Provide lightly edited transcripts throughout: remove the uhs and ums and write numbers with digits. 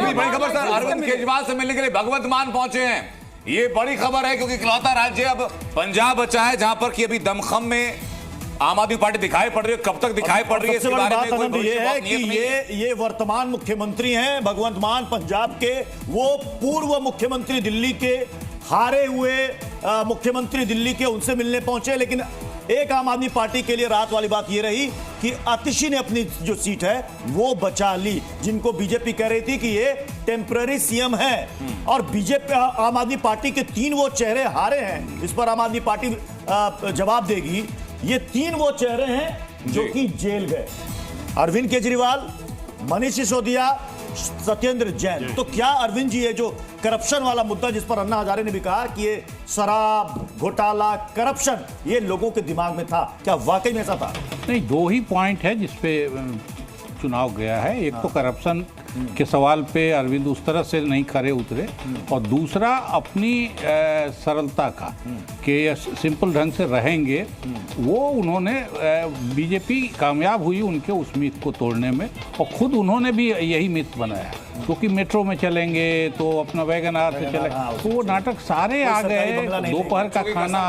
अगली बड़ी खबर सर, अरविंद केजरीवाल से मिलने के लिए भगवंत मान पहुंचे हैं। ये बड़ी खबर है क्योंकि इकलौता राज्य अब पंजाब बचा है जहां पर कि अभी दमखम में आम आदमी पार्टी दिखाई पड़ रही है। कब तक दिखाई पड़ रही है इसके बारे में कोई ये है कि ये वर्तमान मुख्यमंत्री हैं भगवंत मान पंजाब के, वो पूर्व मुख्यमंत्री दिल्ली के, हारे हुए मुख्यमंत्री दिल्ली के, उनसे मिलने पहुंचे। लेकिन एक आम आदमी पार्टी के लिए राहत वाली बात यह रही कि आतिशी ने अपनी जो सीट है वो बचा ली, जिनको बीजेपी कह रही थी कि ये टेम्पररी सीएम है। और बीजेपी आम आदमी पार्टी के 3 वो चेहरे हारे हैं, इस पर आम आदमी पार्टी जवाब देगी। ये 3 वो चेहरे हैं जो कि जेल गए, अरविंद केजरीवाल, मनीष सिसोदिया, सत्येंद्र जैन। तो क्या अरविंद जी, ये जो करप्शन वाला मुद्दा जिस पर अन्ना हजारे ने भी कहा कि ये शराब घोटाला करप्शन ये लोगों के दिमाग में था, क्या वाकई में ऐसा था? नहीं, 2 ही पॉइंट है जिसपे चुनाव गया है। एक तो करप्शन के सवाल पे अरविंद उस तरह से नहीं खरे उतरे, और दूसरा अपनी सरलता का कि सिंपल ढंग से रहेंगे, वो उन्होंने बीजेपी कामयाब हुई उनके उस मिथ को तोड़ने में, और खुद उन्होंने भी यही मिथ बनाया क्योंकि मेट्रो में चलेंगे तो अपना वैगन आर से चले, तो वो नाटक सारे आ गए। दोपहर का खाना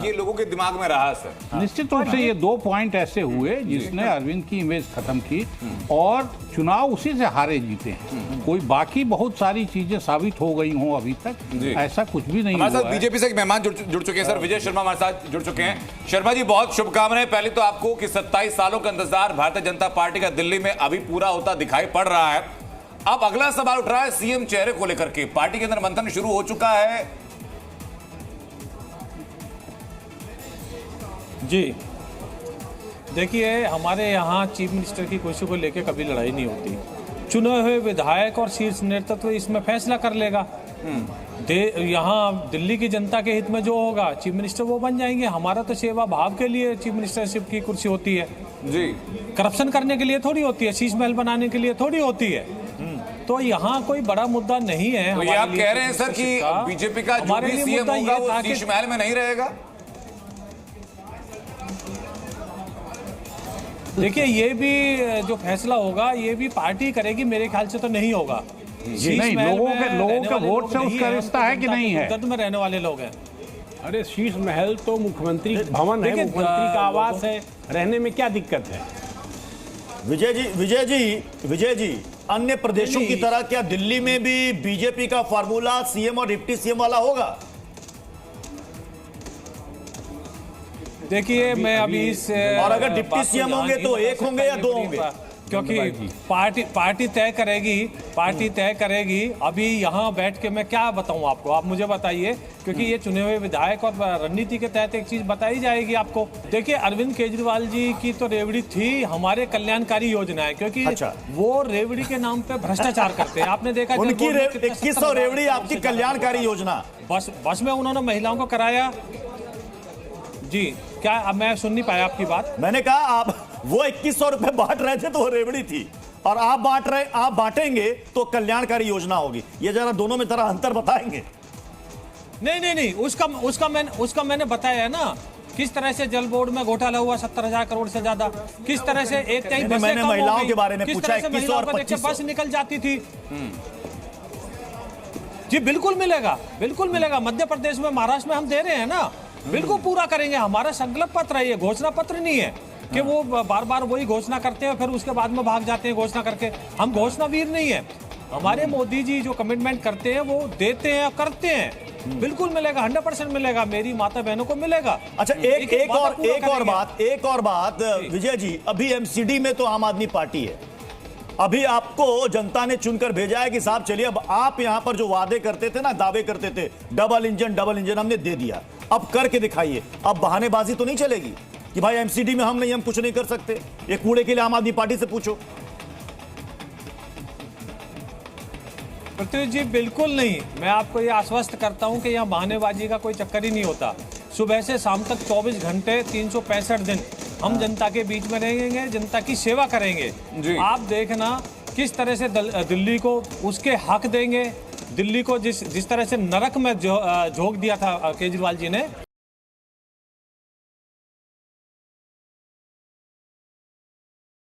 ये लोगों के दिमाग में रहा सर। निश्चित रूप से ये 2 पॉइंट ऐसे हुए जिसने अरविंद की इमेज खत्म की, और चुनाव उसी से हारे जीते हैं। कोई बाकी बहुत सारी चीजें साबित हो गई हों अभी तक, ऐसा कुछ भी नहीं हुआ है। बीजेपी से एक मेहमान जुड़ चुके हैं सर, विजय शर्मा हमारे साथ जुड़ चुके हैं। शर्मा जी, बहुत शुभकामनाएं पहले तो आपको कि 27 सालों का इंतजार भारतीय जनता पार्टी का दिल्ली में अभी पूरा होता दिखाई पड़ रहा है। अब अगला सवाल उठ रहा है सीएम चेहरे को लेकर के, पार्टी के अंदर मंथन शुरू हो चुका है। जी देखिए, हमारे यहाँ चीफ मिनिस्टर की कुर्सी को लेकर कभी लड़ाई नहीं होती। चुने हुए विधायक और शीर्ष नेतृत्व इसमें फैसला कर लेगा। यहाँ दिल्ली की जनता के हित में जो होगा चीफ मिनिस्टर वो बन जाएंगे। हमारा तो सेवा भाव के लिए चीफ मिनिस्टरशिप की कुर्सी होती है जी, करप्शन करने के लिए थोड़ी होती है, शीश महल बनाने के लिए थोड़ी होती है। तो यहाँ कोई बड़ा मुद्दा नहीं है। तो ये आप कह रहे हैं सर कि बीजेपी का जो भी सीएम होगा वो शीश महल में नहीं रहेगा? देखिए, ये भी जो फैसला होगा ये भी पार्टी करेगी, मेरे ख्याल से तो नहीं होगा। नहीं, लोगों के वोट से उसका रिश्ता है कि नहीं है? दर्द में रहने वाले लोग हैं। अरे शीश महल तो मुख्यमंत्री भवन है, मुख्यमंत्री का आवास है, रहने में क्या दिक्कत है? विजय जी, अन्य प्रदेशों की तरह क्या दिल्ली में भी बीजेपी का फार्मूला सीएम और डिप्टी सीएम वाला होगा? देखिए, मैं अभी इस और अगर डिप्टी सीएम होंगे तो 1 होंगे या 2 होंगे? क्योंकि पार्टी तय करेगी। अभी यहाँ बैठ के मैं क्या बताऊं आपको, आप मुझे बताइए, क्योंकि ये चुने हुए विधायक और रणनीति के तहत एक चीज बताई जाएगी आपको। देखिए, अरविंद केजरीवाल जी की तो रेवड़ी थी हमारे कल्याणकारी योजना है, क्योंकि वो रेवड़ी के नाम पे भ्रष्टाचार करते हैं। आपने देखा उनकी 2100 रेवड़ी आपकी कल्याणकारी योजना, बस में उन्होंने महिलाओं को कराया। जी, क्या अब मैं सुन नहीं पाया आपकी बात? मैंने कहा आप वो 2100 रुपए बांट रहे थे तो वो रेवड़ी थी, और आप बांटेंगे तो कल्याणकारी योजना होगी। ये जरा दोनों में जरा अंतर बताएंगे। नहीं, उसका मैंने बताया ना, किस तरह से जल बोर्ड में घोटाला हुआ 70,000 करोड़ से ज्यादा, किस तरह से एक टाइम मैंने महिलाओं के बारे में पूछा, 2100 और 2500 बस निकल जाती थी। जी बिल्कुल मिलेगा। मध्य प्रदेश में, महाराष्ट्र में हम दे रहे हैं ना, बिल्कुल पूरा करेंगे। हमारा संकल्प पत्र है, ये घोषणा पत्र नहीं है कि वो बार बार वही घोषणा करते हैं फिर उसके बाद में भाग जाते हैं घोषणा करके। हम घोषणा वीर नहीं है। हमारे मोदी जी जो कमिटमेंट करते हैं वो देते हैं और करते हैं। बिल्कुल मिलेगा, 100% मिलेगा, मेरी माता बहनों को मिलेगा। अच्छा, एक और बात विजय जी, अभी एमसीडी में तो आम आदमी पार्टी है। अभी आपको जनता ने चुनकर भेजा है कि साहब चलिए, अब आप यहां पर जो वादे करते थे ना, दावे करते थे, डबल इंजन हमने दे दिया, अब करके दिखाइए। अब बहानेबाजी तो नहीं चलेगी कि भाई एमसीडी में हम कुछ नहीं कर सकते। ये कूड़े के लिए आम आदमी पार्टी से पूछो। पृथ्वी जी बिल्कुल नहीं, मैं आपको ये आश्वस्त करता हूं कि यहाँ बहानेबाजी का कोई चक्कर ही नहीं होता। सुबह से शाम तक 24 घंटे 365 दिन हम जनता के बीच में रहेंगे, जनता की सेवा करेंगे। आप देखना किस तरह से दिल्ली को उसके हक देंगे। दिल्ली को जिस तरह से नरक में झोंक दिया था केजरीवाल जी ने,